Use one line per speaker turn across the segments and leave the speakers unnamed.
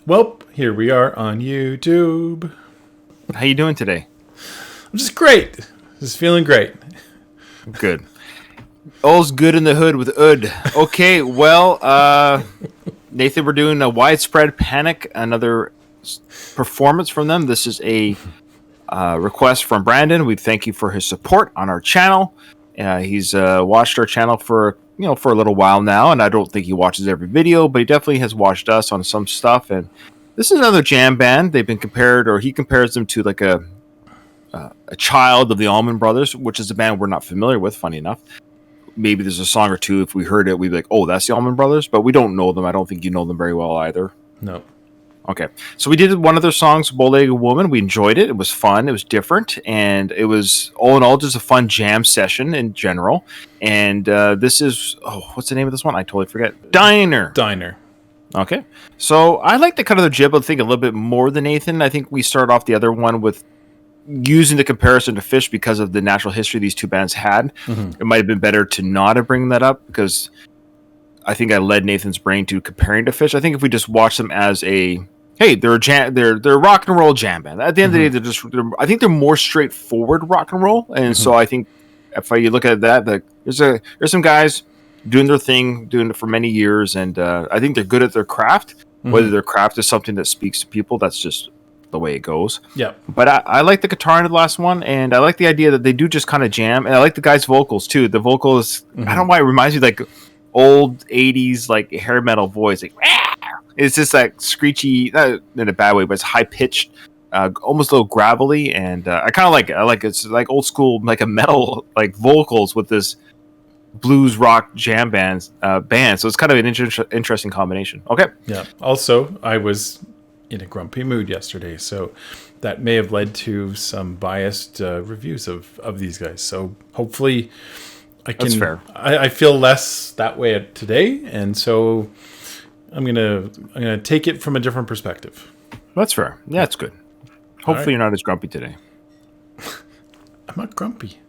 Welp, here we are on YouTube.
How you doing today?
I'm just great. Just feeling great.
Good. All's good in the hood with Ud. Okay, well, Nathan, we're doing a Widespread Panic, another performance from them. This is a request from Brandon. We thank you for his support on our channel. He's watched our channel for a little while now, and I don't think he watches every video, but he definitely has watched us on some stuff. And this is another jam band. They've been compared, or he compares them to like a child of the Allman Brothers, which is a band we're not familiar with. Funny enough, maybe there's a song or two. If we heard it, we'd be like, "Oh, that's the Allman Brothers," but we don't know them. I don't think you know them very well either.
No.
Okay, so we did one of their songs, "Bow-Legged Woman." We enjoyed it. It was fun. It was different, and it was all in all just a fun jam session in general. And this is what's the name of this one? I totally forget. Diner. Okay, so I like the cut of the jib. I think a little bit more than Nathan. I think we started off the other one with using the comparison to Fish because of the natural history these two bands had. Mm-hmm. It might have been better to not have bring that up because I think I led Nathan's brain to comparing to Fish. I think if we just watch them as they're a rock and roll jam band. At the end of the day, I think they're more straightforward rock and roll. And so I think if you look at that, there's some guys doing their thing, doing it for many years, and I think they're good at their craft. Mm-hmm. Whether their craft is something that speaks to people, that's just the way it goes.
Yeah.
But I like the guitar in the last one, and I like the idea that they do just kind of jam, and I like the guys' vocals too. The vocals, I don't know why it reminds me like old 80s like hair metal voice, like it's just like screechy, not in a bad way, but it's high pitched, almost a little gravelly, and I kind of like it. I like it's like old school, like a metal like vocals with this blues rock jam band. So it's kind of an interesting combination. Okay.
Yeah. Also, I was in a grumpy mood yesterday, so that may have led to some biased reviews of these guys. So hopefully I can.
That's fair.
I feel less that way today, and so I'm gonna take it from a different perspective.
That's fair. Yeah, that's good. Hopefully you're not as grumpy today.
I'm not grumpy.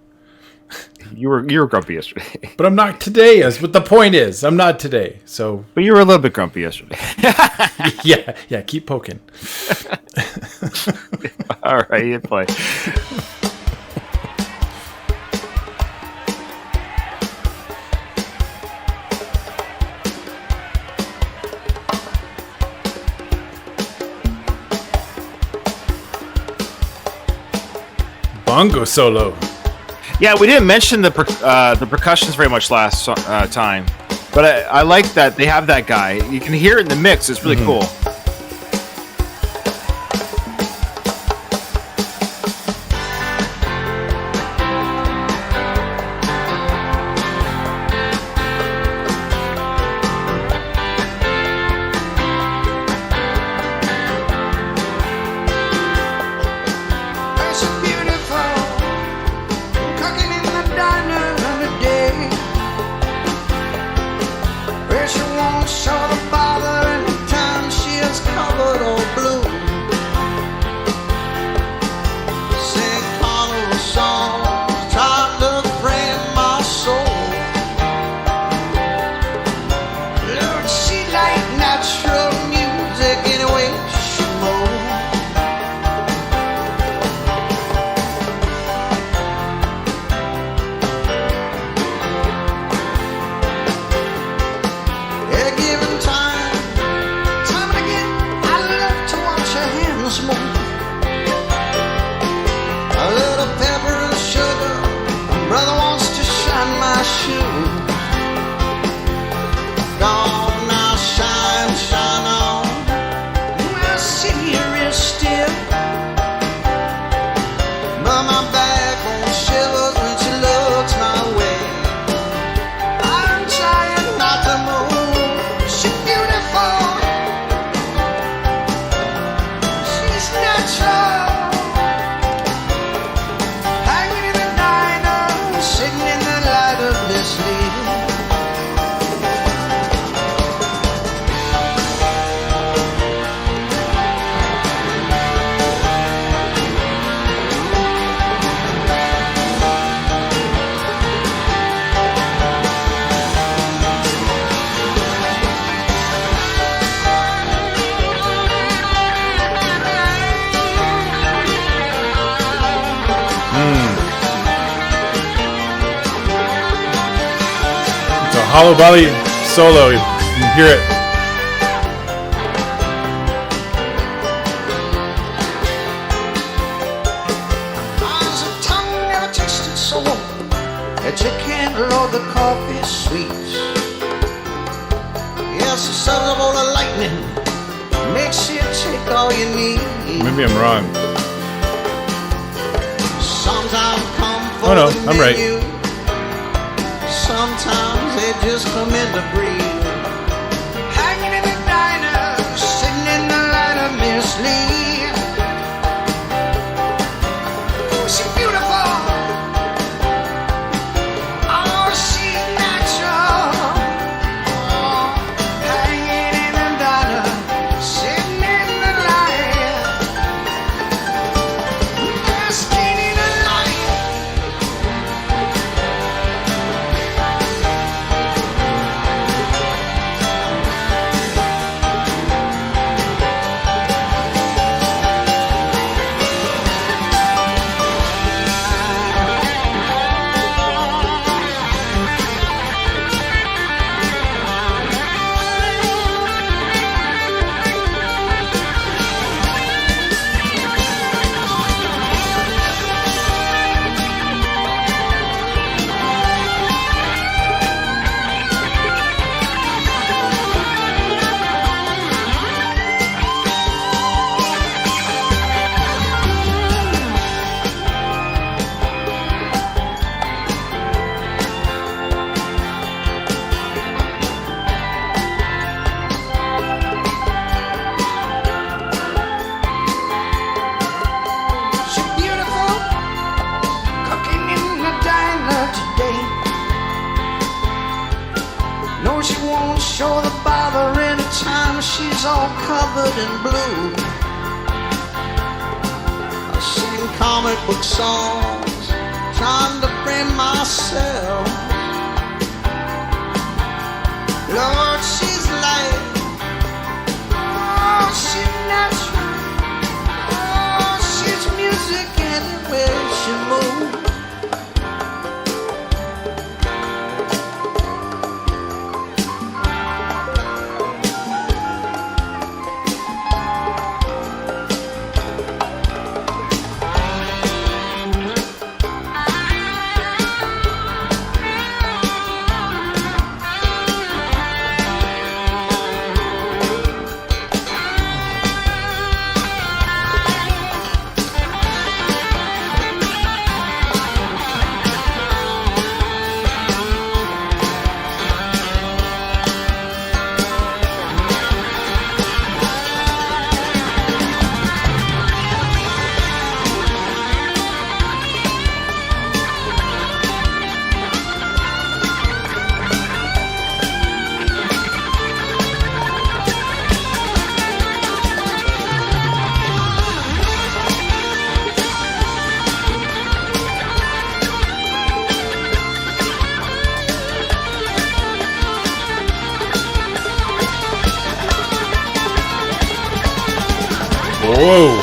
You were grumpy yesterday,
but I'm not today. As what the point is, I'm not today. So,
but you were a little bit grumpy yesterday.
yeah. Keep poking.
All right, you play.
Bongo solo.
Yeah, we didn't mention the percussions very much last time, but I like that they have that guy. You can hear it in the mix. It's really cool.
At a given time and again, I love to watch
Hollow Body solo. You can hear it.
Eyes of tongue never tasted so warm that you can't load the coffee sweet. Yes, the thunderbolt of lightning makes you take all you need.
Maybe I'm wrong.
Sometimes come for
Oh, no,
the
I'm right.
menu. Sometimes they just come in to breathe. Hanging in the diner, sitting in the light of Miss Lee. Oh, she's beautiful. Oh, she's natural. Oh, hanging in the diner, sitting in the light. Basking in the light. She's beautiful, cooking in the diner today. No, she won't show the bother anytime she's all covered in blue. I sing comic book songs, trying to frame myself. Lord, she's light. Oh, she's natural. Oh, she's music anywhere she moves.
Whoa.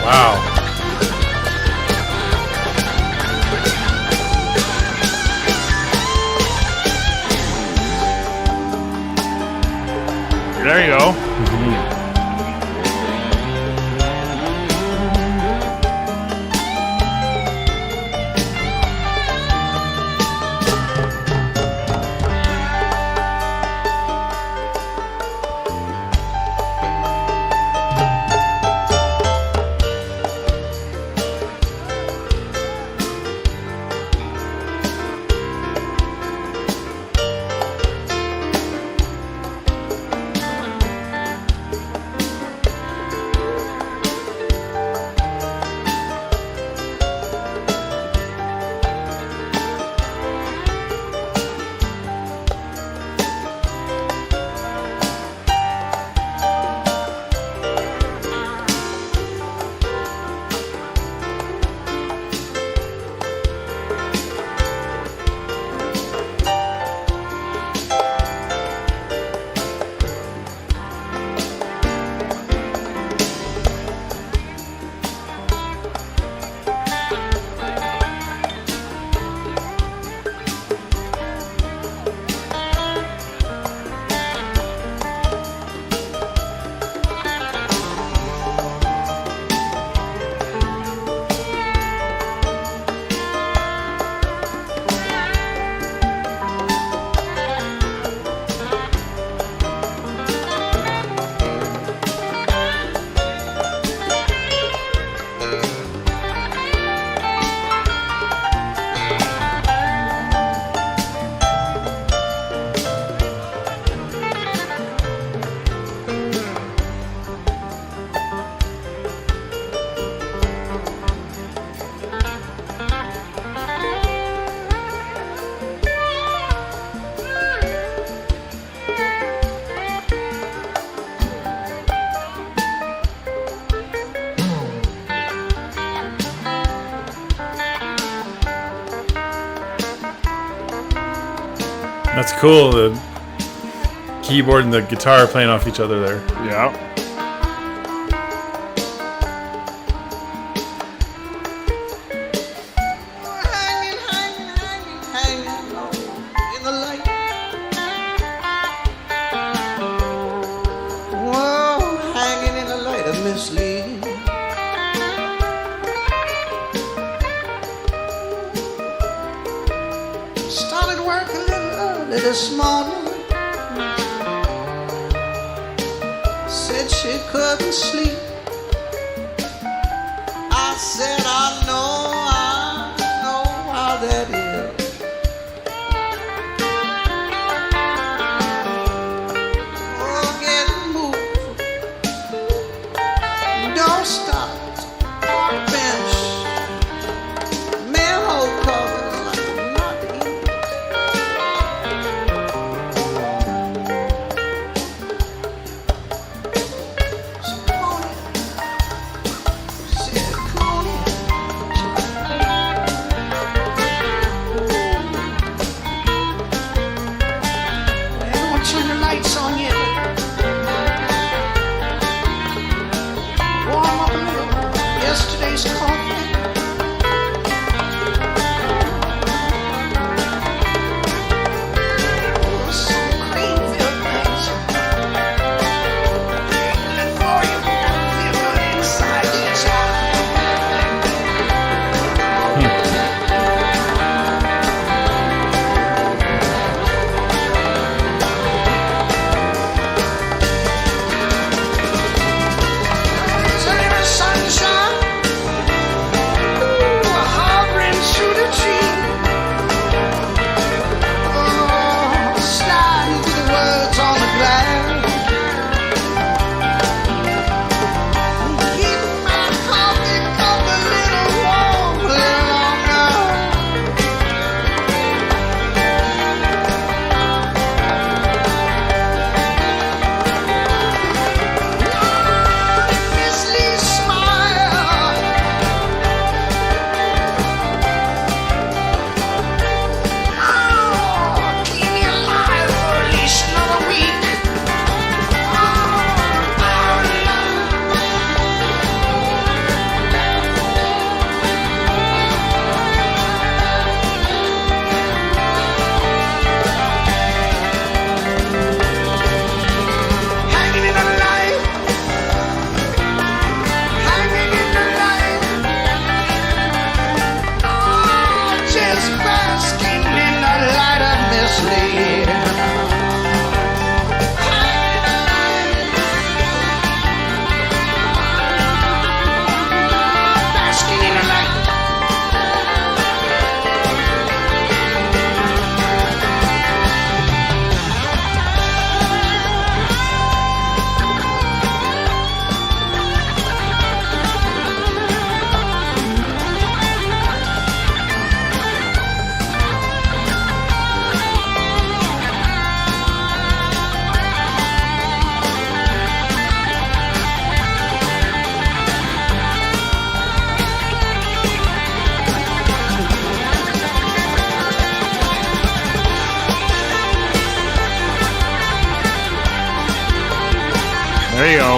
Wow.
There you go.
That's cool. The keyboard and the guitar playing off each other there.
Yeah.
Hanging, hanging, hanging, hanging low in the light. Whoa, hanging in the light of misleading. Started work a little early this morning. Said she couldn't sleep. I said, I know how that is. Oh, get moved. Don't stop. On the bench. Manhole covers like not easy. So come on in. Said, come on in. I don't want to turn the lights on yet. Warm up a little. Yesterday's coffee. Some cream-filled things. Good for you. Feel good inside your child. Sunny sunshine. Ooh, hovering through the tree. Oh, sliding through the words on the glass. Keep my coffee cup a little warm, a little longer. Miss Lee smile. Oh, keep me alive for at least another week. Hanging in the light. Hanging in the light. Oh, just basking in the light of misleading. Basking in the light.
There you go.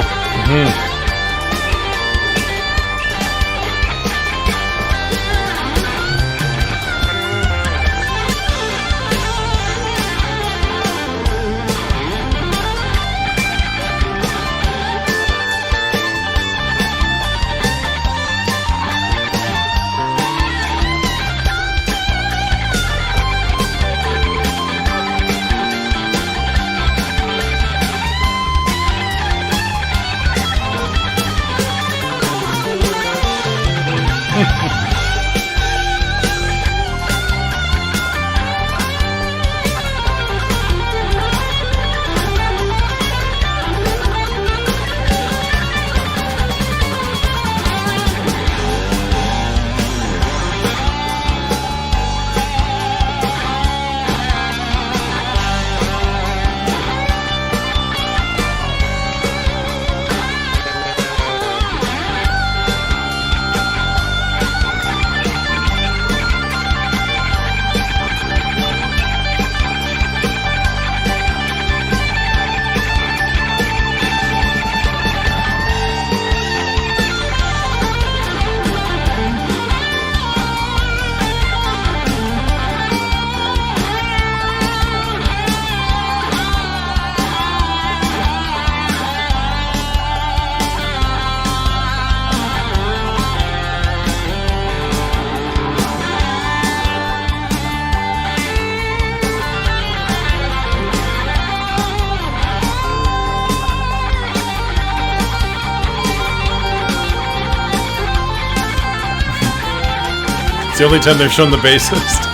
It's the only time they've shown the bassist.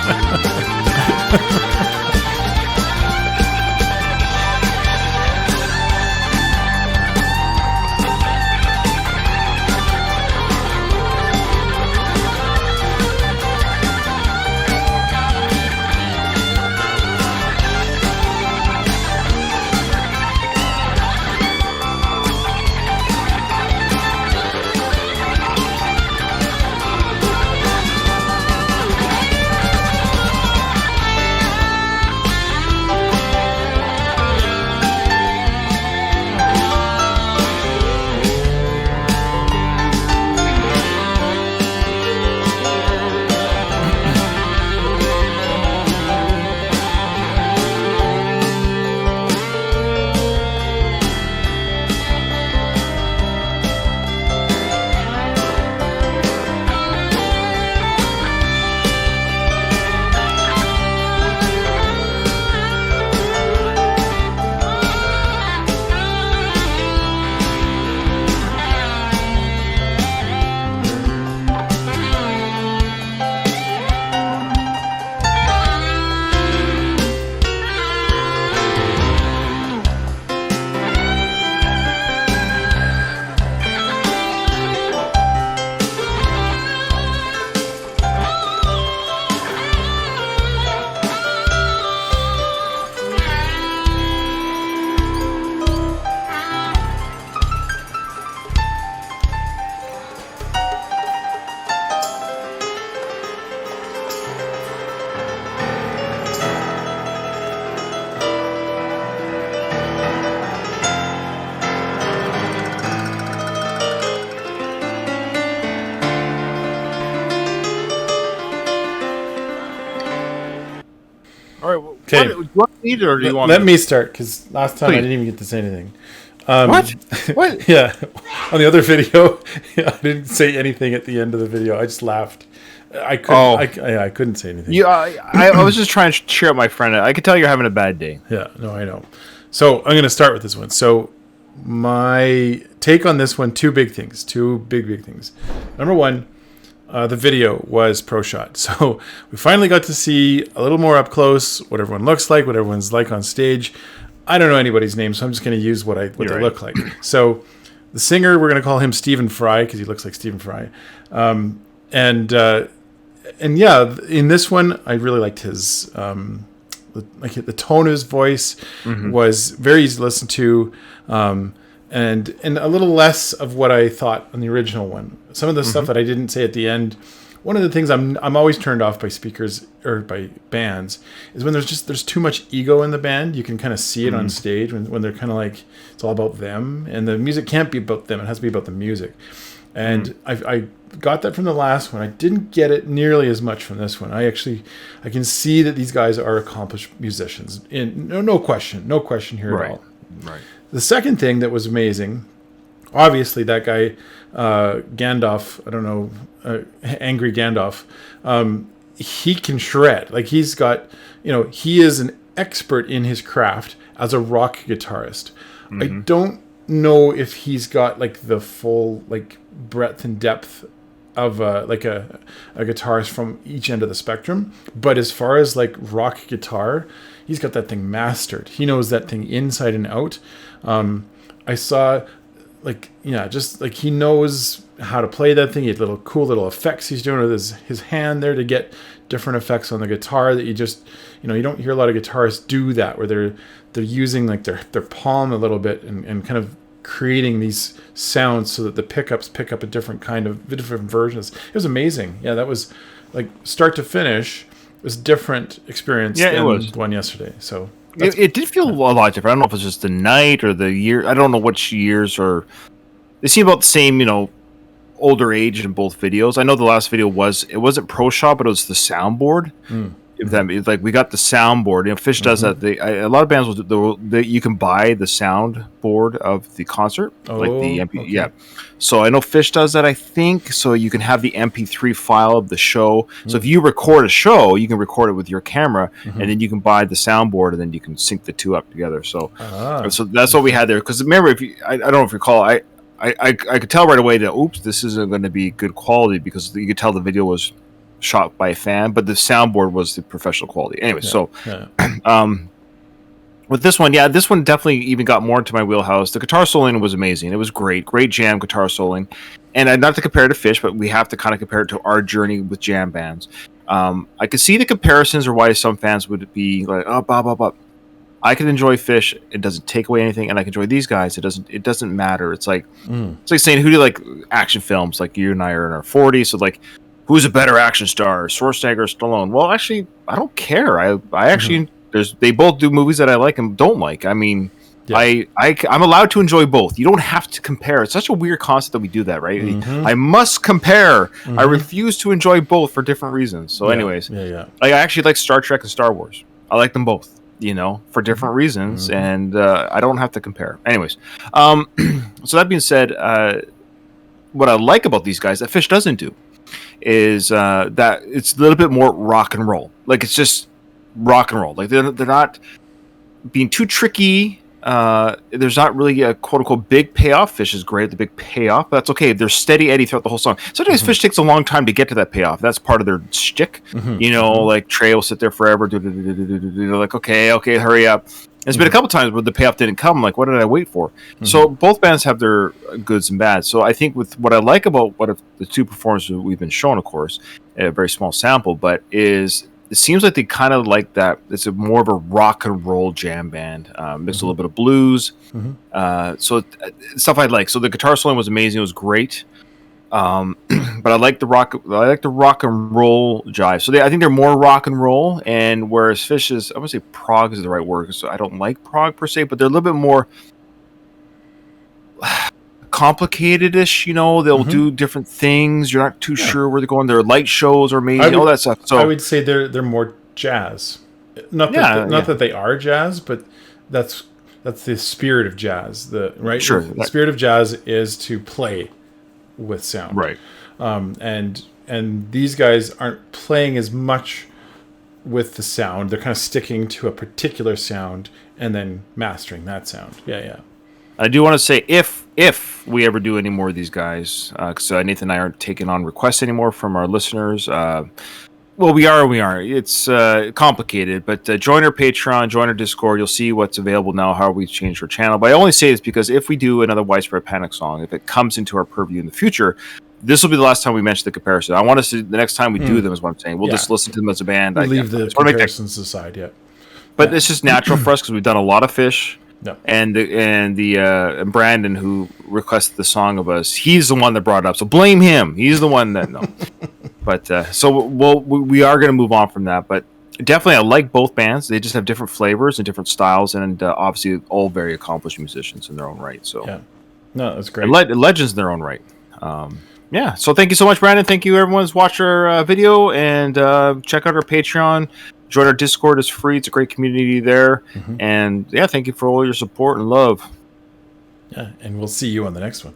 All right.
Okay.
Do you want me to, or do you want
Let me start, because last time I
Please.
didn't even get to say anything.
What? What?
Yeah, on the other video, I didn't say anything at the end of the video. I just laughed. I couldn't.
Oh.
I couldn't say anything.
You, I was just trying to cheer up my friend. I could tell you're having a bad day.
Yeah, no, I know. So I'm going to start with this one. So my take on this one: two big things. Two big things. Number one, the video was pro shot. So we finally got to see a little more up close what everyone looks like, what everyone's like on stage. I don't know anybody's name, so I'm just going to use what they
right.
look like. So the singer, we're going to call him Stephen Fry because he looks like Stephen Fry. And yeah, in this one, I really liked his the tone of his voice was very easy to listen to, and a little less of what I thought on the original one. Some of the stuff that I didn't say at the end. One of the things I'm always turned off by speakers or by bands is when there's too much ego in the band. You can kind of see it on stage when they're kind of like it's all about them, and the music can't be about them. It has to be about the music. And I got that from the last one. I didn't get it nearly as much from this one. I can see that these guys are accomplished musicians. No question here at all.
Right.
The second thing that was amazing, obviously that guy Gandalf, I don't know, Angry Gandalf, he can shred. Like he's got, he is an expert in his craft as a rock guitarist. I don't know if he's got like the full like breadth and depth of like a guitarist from each end of the spectrum, but as far as like rock guitar, he's got that thing mastered. He knows that thing inside and out. I saw just like he knows how to play that thing. He had cool little effects he's doing with his hand there to get different effects on the guitar that you just you don't hear a lot of guitarists do that, where they're using like their palm a little bit and kind of creating these sounds so that the pickups pick up a different versions. It was amazing. Yeah, that was like start to finish. It was a different experience than
it was.
the one yesterday. So
It did feel a lot different. I don't know if it's just the night or the year. I don't know which years, or they seem about the same, older age in both videos. I know the last video wasn't pro shot, but it was the soundboard. If that means, like, we got the soundboard. Fish does that. A lot of bands you can buy the soundboard of the concert, like the MP.
Okay.
Yeah. So I know Fish does that, I think. So you can have the MP3 file of the show. So if you record a show, you can record it with your camera, and then you can buy the soundboard, and then you can sync the two up together. So, so that's what we had there. Because remember, I don't know if you recall, I could tell right away that this isn't going to be good quality, because you could tell the video was shot by a fan, but the soundboard was the professional quality. Anyway, with this one, this one definitely even got more into my wheelhouse. The guitar soloing was amazing. It was great jam guitar soloing. And not to compare it to Fish, but we have to kind of compare it to our journey with jam bands. I could see the comparisons or why some fans would be like, oh, blah, blah, blah. I can enjoy Fish. It doesn't take away anything. And I can enjoy these guys. It doesn't matter. It's like saying, who do you like action films? Like you and I are in our 40s. So like, who's a better action star, Schwarzenegger or Stallone? Well, actually, I don't care. I actually... They both do movies that I like and don't like. I mean, I'm allowed to enjoy both. You don't have to compare. It's such a weird concept that we do that, right? I must compare. I refuse to enjoy both for different reasons. So, anyways, I actually like Star Trek and Star Wars. I like them both, for different reasons, and I don't have to compare. Anyways, so that being said, what I like about these guys that Fish doesn't do is that it's a little bit more rock and roll. Like it's just rock and roll. Like they're not being too tricky. There's not really a quote unquote big payoff. Fish is great at the big payoff, but that's okay. They're steady Eddie throughout the whole song. Sometimes Fish takes a long time to get to that payoff. That's part of their shtick. Like Trey will sit there forever. They're like, okay, hurry up. There's been a couple times where the payoff didn't come. Like, what did I wait for? So both bands have their goods and bads. So I think with what I like about the two performances we've been shown, of course, a very small sample, but it seems like they kind of like that. It's more of a rock and roll jam band, mixed a little bit of blues. So stuff I like. So the guitar soloing was amazing. It was great. But I like the rock and roll jive. So I think they're more rock and roll. And whereas Fish is, I would say prog is the right word. So I don't like prog per se, but they're a little bit more complicated-ish, they'll do different things. You're not too sure where they're going. Their light shows or maybe all that stuff. So
I would say they're more jazz. Not that they are jazz, but that's the spirit of jazz.
Sure.
The spirit of jazz is to play with sound.
Right.
And these guys aren't playing as much with the sound. They're kind of sticking to a particular sound and then mastering that sound. Yeah.
I do want to say if we ever do any more of these guys, because Nathan and I aren't taking on requests anymore from our listeners. Well, we are. It's complicated, but join our Patreon, join our Discord. You'll see what's available now, how we've changed our channel. But I only say this because if we do another Widespread Panic song, if it comes into our purview in the future, this will be the last time we mention the comparison. I want us to, the next time we do them is what I'm saying. We'll just listen to them as a band.
We'll leave the comparisons aside,
But it's just natural for us because we've done a lot of Fish.
No.
And Brandon, who requested the song of us, he's the one that brought it up. So blame him. He's the one that no. But so we are going to move on from that. But definitely, I like both bands. They just have different flavors and different styles, and obviously all very accomplished musicians in their own right. So
no, that's great.
Legends in their own right. So thank you so much, Brandon. Thank you, everyone who's watched our video, and check out our Patreon. Join our Discord. It's free. It's a great community there. And thank you for all your support and love.
Yeah, and we'll see you on the next one.